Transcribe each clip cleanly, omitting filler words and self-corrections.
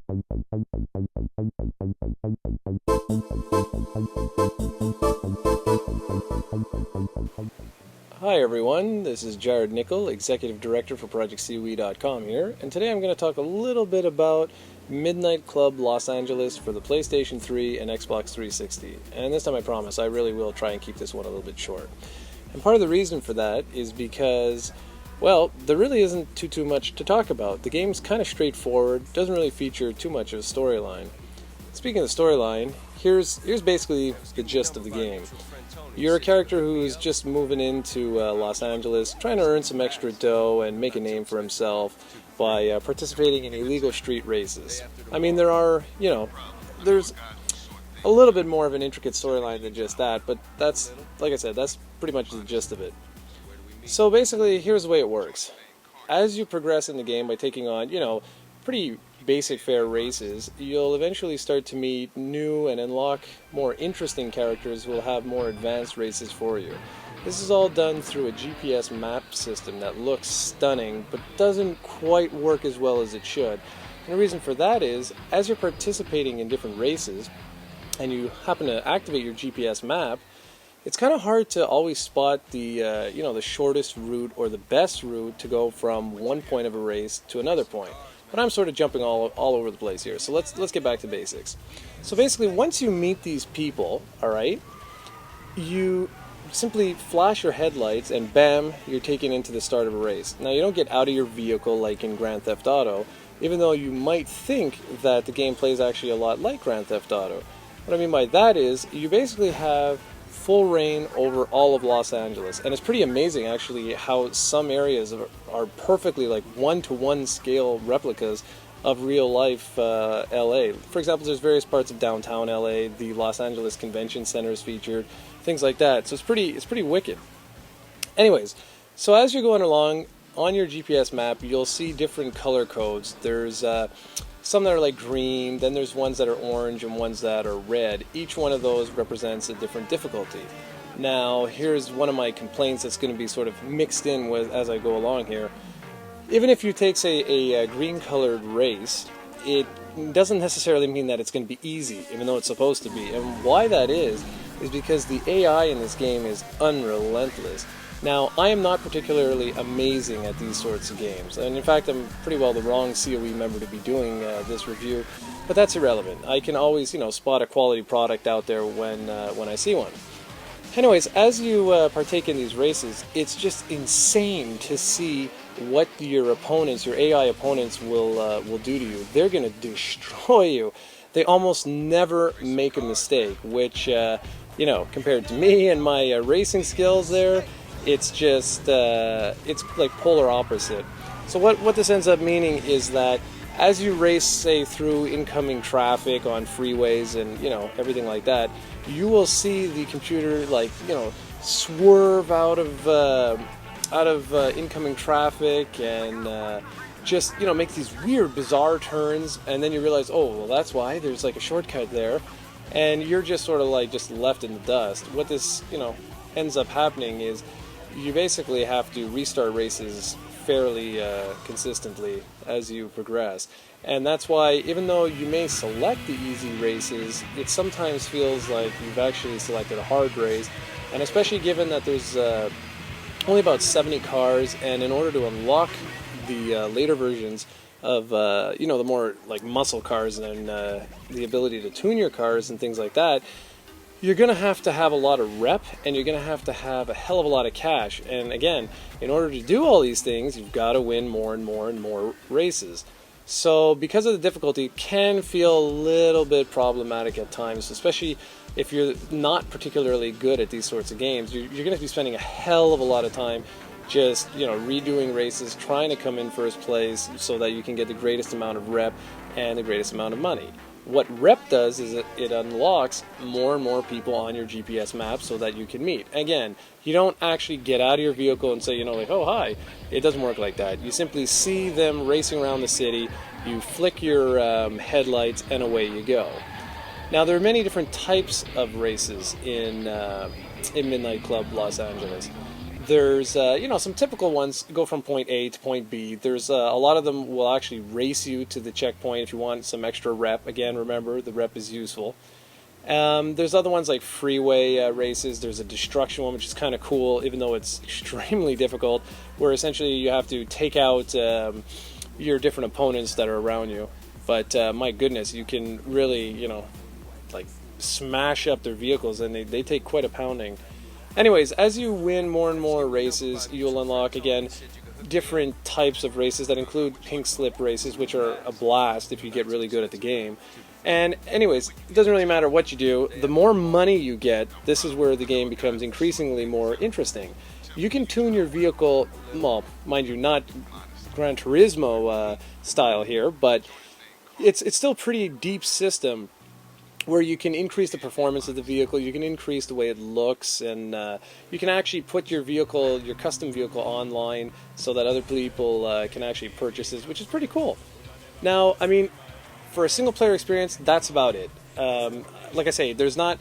Hi everyone, this is Jarrod Nickel, Executive Director for ProjectCoe.com here, and today I'm going to talk a little bit about Midnight Club Los Angeles for the PlayStation 3 and Xbox 360. And this time I promise, I really will try and keep this one a little bit short. And part of the reason for that is because, well, there really isn't too much to talk about. The game's kind of straightforward, doesn't really feature too much of a storyline. Speaking of the storyline, here's basically the gist of the game. You're a character who's just moving into Los Angeles, trying to earn some extra dough and make a name for himself by participating in illegal street races. I mean, there's a little bit more of an intricate storyline than just that, but that's, like I said, that's pretty much the gist of it. So basically, here's the way it works. As you progress in the game by taking on, pretty basic fair races, you'll eventually start to meet new and unlock more interesting characters who will have more advanced races for you. This is all done through a GPS map system that looks stunning but doesn't quite work as well as it should. And the reason for that is, as you're participating in different races and you happen to activate your GPS map, it's kind of hard to always spot the the shortest route or the best route to go from one point of a race to another point. But I'm sort of jumping all over the place here, so let's get back to basics. So basically, once you meet these people, all right, you simply flash your headlights and bam, you're taken into the start of a race. Now, you don't get out of your vehicle like in Grand Theft Auto, even though you might think that the gameplay is actually a lot like Grand Theft Auto. What I mean by that is, you basically have full reign over all of Los Angeles, and it's pretty amazing actually how some areas are perfectly like one-to-one scale replicas of real life LA. For example, there's various parts of downtown LA, the Los Angeles Convention Center is featured, things like that. So it's pretty wicked. Anyways, so as you're going along on your GPS map, you'll see different color codes. There's some that are like green, then there's ones that are orange and ones that are red. Each one of those represents a different difficulty. Now, here's one of my complaints that's going to be sort of mixed in with as I go along here. Even if you take, say, a green-colored race, it doesn't necessarily mean that it's going to be easy, even though it's supposed to be. And why that is because the AI in this game is unrelentless. Now, I am not particularly amazing at these sorts of games, and in fact, I'm pretty well the wrong COE member to be doing this review, but that's irrelevant. I can always, spot a quality product out there when I see one. Anyways, as you partake in these races, it's just insane to see what your opponents, your AI opponents, will do to you. They're going to destroy you. They almost never make a mistake, which, compared to me and my racing skills there, it's just, it's like polar opposite. So what this ends up meaning is that as you race, say, through incoming traffic on freeways and, everything like that, you will see the computer, swerve out of incoming traffic and just, make these weird, bizarre turns, and then you realize, oh, well, that's why there's like a shortcut there, and you're just sort of just left in the dust. What this, ends up happening is you basically have to restart races fairly consistently as you progress. And that's why, even though you may select the easy races, it sometimes feels like you've actually selected a hard race. And especially given that there's only about 70 cars, and in order to unlock the later versions of, the more like muscle cars and the ability to tune your cars and things like that, you're going to have a lot of rep, and you're going to have a hell of a lot of cash. And again, in order to do all these things, you've got to win more and more and more races. So because of the difficulty, it can feel a little bit problematic at times, especially if you're not particularly good at these sorts of games. You're going to be spending a hell of a lot of time just, redoing races, trying to come in first place so that you can get the greatest amount of rep and the greatest amount of money. What rep does is it unlocks more and more people on your GPS map so that you can meet. Again, you don't actually get out of your vehicle and say, oh, hi. It doesn't work like that. You simply see them racing around the city, you flick your headlights, and away you go. Now, there are many different types of races in Midnight Club Los Angeles. There's some typical ones go from point A to point B. There's a lot of them will actually race you to the checkpoint if you want some extra rep. Again, remember the rep is useful. There's other ones like freeway races. There's a destruction one, which is kind of cool, even though it's extremely difficult, where essentially you have to take out your different opponents that are around you. But my goodness, you can really, like smash up their vehicles, and they take quite a pounding. Anyways, as you win more and more races, you'll unlock, again, different types of races that include pink slip races, which are a blast if you get really good at the game. And anyways, it doesn't really matter what you do. The more money you get, this is where the game becomes increasingly more interesting. You can tune your vehicle, well, mind you, not Gran Turismo style here, but it's still a pretty deep system where you can increase the performance of the vehicle, you can increase the way it looks, and you can actually put your vehicle, your custom vehicle, online so that other people can actually purchase it, which is pretty cool. Now, I mean, for a single-player experience, that's about it. Like I say, there's not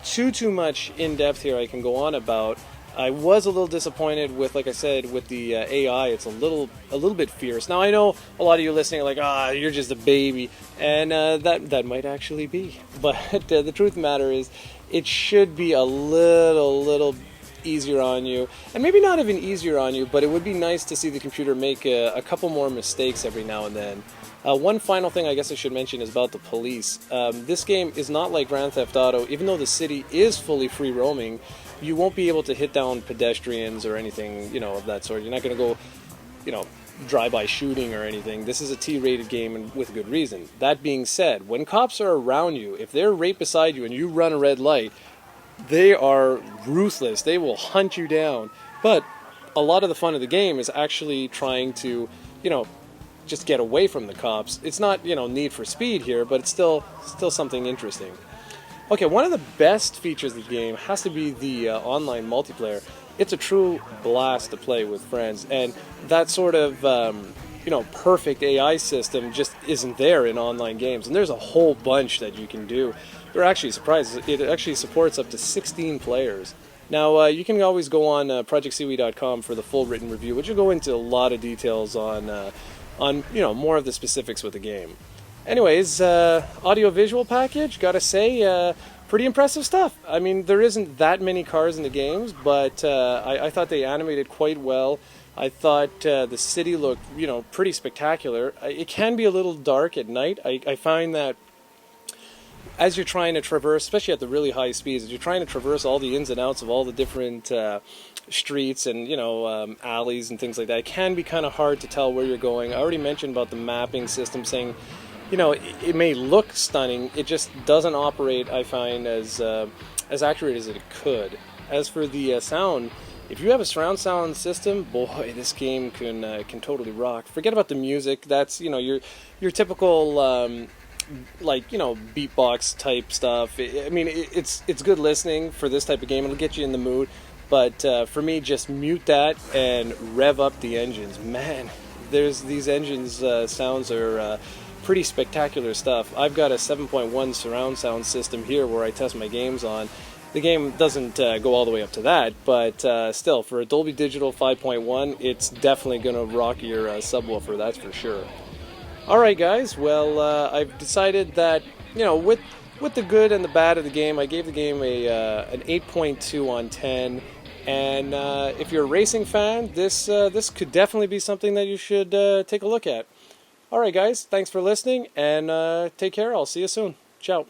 too much in-depth here I can go on about. I was a little disappointed with, like I said, with the AI. It's a little bit fierce. Now I know a lot of you listening are like, you're just a baby, and that might actually be. But the truth of the matter is, it should be a little easier on you, and maybe not even easier on you, but it would be nice to see the computer make a couple more mistakes every now and then. One final thing I guess I should mention is about the police. This game is not like Grand Theft Auto. Even though the city is fully free roaming, you won't be able to hit down pedestrians or anything, of that sort. You're not going to go, drive-by shooting or anything. This is a T-rated game, and with good reason. That being said, when cops are around you, if they're right beside you and you run a red light, they are ruthless. They will hunt you down. But a lot of the fun of the game is actually trying to, just get away from the cops. It's not, Need for Speed here, but it's still something interesting. Okay, one of the best features of the game has to be the online multiplayer. It's a true blast to play with friends, and that sort of, perfect AI system just isn't there in online games, and there's a whole bunch that you can do. You're actually surprised. It actually supports up to 16 players. Now, you can always go on projectseaweed.com for the full written review, which will go into a lot of details on more of the specifics with the game. Anyways, audio-visual package, gotta say, pretty impressive stuff. I mean, there isn't that many cars in the games, but I thought they animated quite well. I thought the city looked, pretty spectacular. It can be a little dark at night. I find that as you're trying to traverse, especially at the really high speeds, as you're trying to traverse all the ins and outs of all the different streets and alleys and things like that, it can be kind of hard to tell where you're going. I already mentioned about the mapping system, saying it may look stunning, it just doesn't operate, I find, as accurate as it could. As for the sound, if you have a surround sound system, boy, this game can totally rock. Forget about the music. That's your typical beatbox type stuff. I mean, it's good listening for this type of game. It'll get you in the mood. But for me, just mute that and rev up the engines. Man, these engines sounds are pretty spectacular stuff. I've got a 7.1 surround sound system here where I test my games on. The game doesn't go all the way up to that, but still, for a Dolby Digital 5.1, it's definitely going to rock your subwoofer, that's for sure. Alright guys, well, I've decided that, with the good and the bad of the game, I gave the game an 8.2 on 10. And if you're a racing fan, this could definitely be something that you should take a look at. Alright guys, thanks for listening, and take care. I'll see you soon. Ciao.